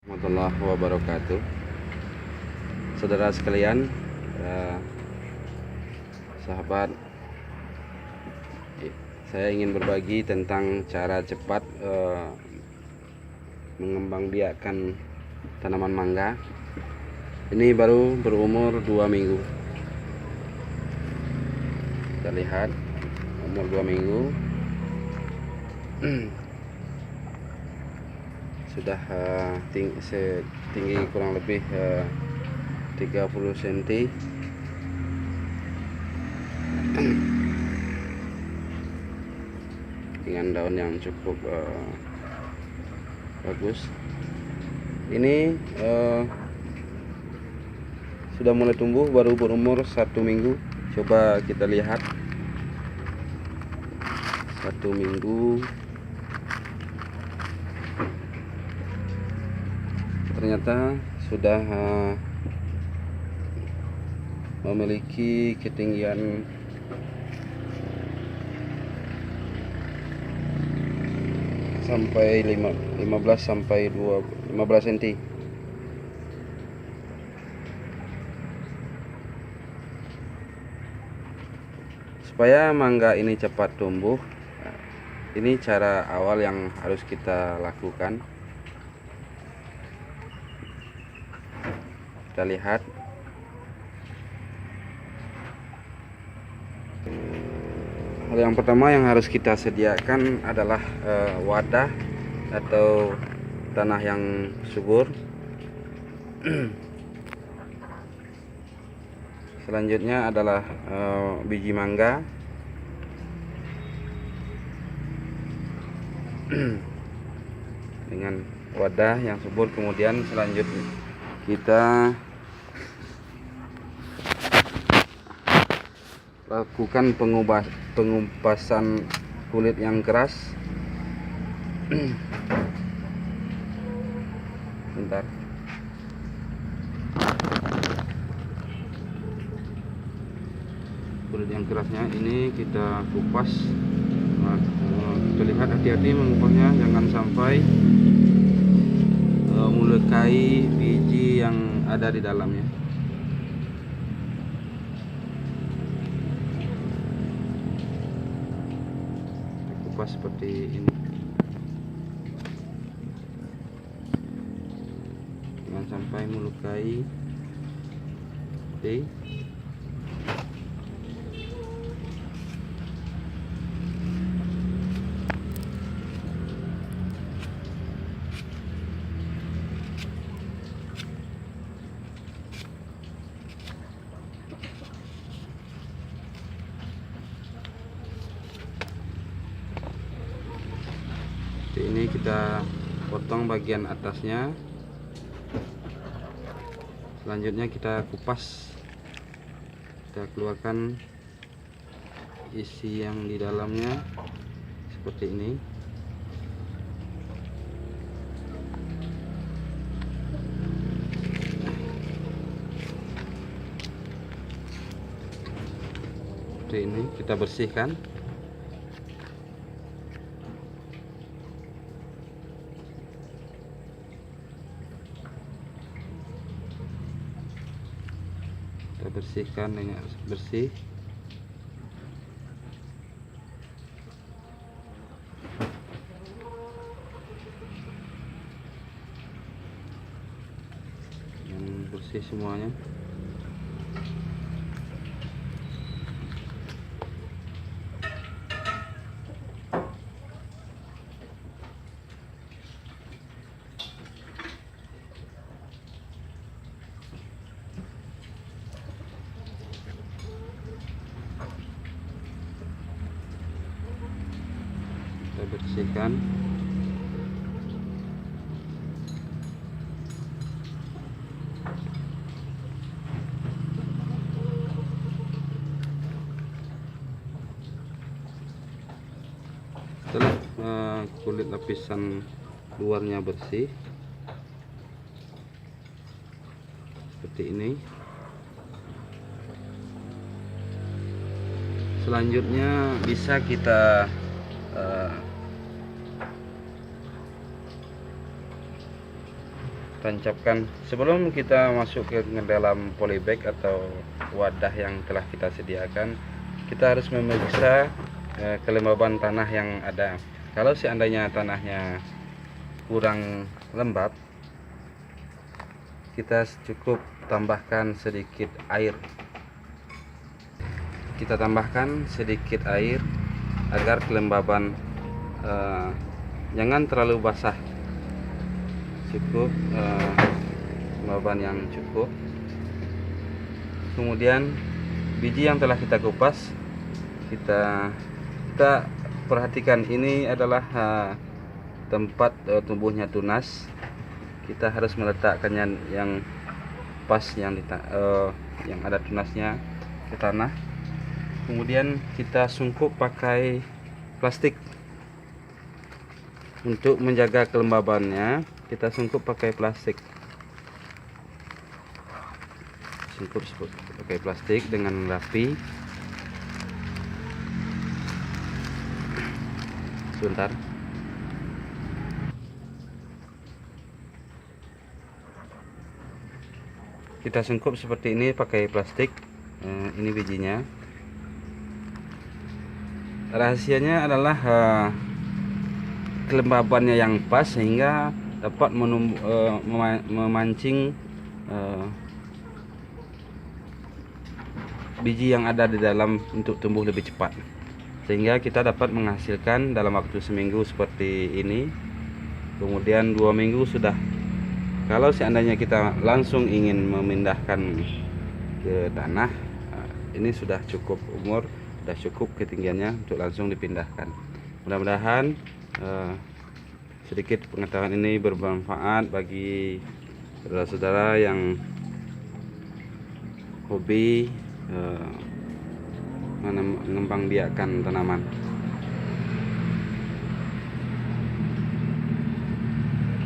Warahmatullahi wabarakatuh. Saudara sekalian, sahabat, saya ingin berbagi tentang cara cepat mengembangbiakkan tanaman mangga. Ini baru berumur 2 minggu. Kita lihat umur 2 minggu. Sudah tinggi kurang lebih 30 cm. Dengan daun yang cukup bagus. Ini sudah mulai tumbuh, baru berumur 1 minggu. Coba kita lihat 1 minggu. Ternyata sudah memiliki ketinggian sampai 15 sampai 15 cm. Supaya mangga ini cepat tumbuh, ini cara awal yang harus kita lakukan. Kita lihat hal yang pertama yang harus kita sediakan adalah wadah atau tanah yang subur. Selanjutnya adalah biji mangga. Dengan wadah yang subur, kemudian selanjutnya kita lakukan pengupasan kulit yang keras. Bentar. Kulit yang kerasnya ini kita kupas. Nah, kita lihat, hati-hati mengupasnya, jangan sampai melukai biji yang ada di dalamnya. Kupas seperti ini, jangan sampai melukai. Oke. Ini kita potong bagian atasnya. Selanjutnya kita kupas, kita keluarkan isi yang di dalamnya seperti ini. Seperti ini kita bersihkan. Kita bersihkan dengan bersih. Dan bersih semuanya. Kita bersihkan. Setelah kulit lapisan luarnya bersih seperti ini, selanjutnya bisa kita tancapkan sebelum kita masuk ke dalam polybag atau wadah yang telah kita sediakan. Kita harus memeriksa kelembaban tanah yang ada. Kalau seandainya tanahnya kurang lembab, kita cukup tambahkan sedikit air. Kita tambahkan sedikit air agar kelembaban jangan terlalu basah, cukup kelembaban yang cukup. Kemudian biji yang telah kita kupas, kita perhatikan, ini adalah tempat tumbuhnya tunas. Kita harus meletakkannya yang pas, yang ada tunasnya ke tanah. Kemudian kita sungkup pakai plastik untuk menjaga kelembabannya. Kita sungkup pakai plastik, pakai plastik dengan rapi. Sebentar. Kita sungkup seperti ini pakai plastik. Ini bijinya. Rahasianya adalah kelembabannya yang pas sehingga dapat memancing biji yang ada di dalam untuk tumbuh lebih cepat, sehingga kita dapat menghasilkan dalam waktu seminggu seperti ini. Kemudian 2 minggu sudah. Kalau seandainya kita langsung ingin memindahkan ke tanah, ini sudah cukup umur, sudah cukup ketinggiannya untuk langsung dipindahkan. Mudah-mudahan sedikit pengetahuan ini bermanfaat bagi saudara-saudara yang hobi mengembangbiakkan tanaman.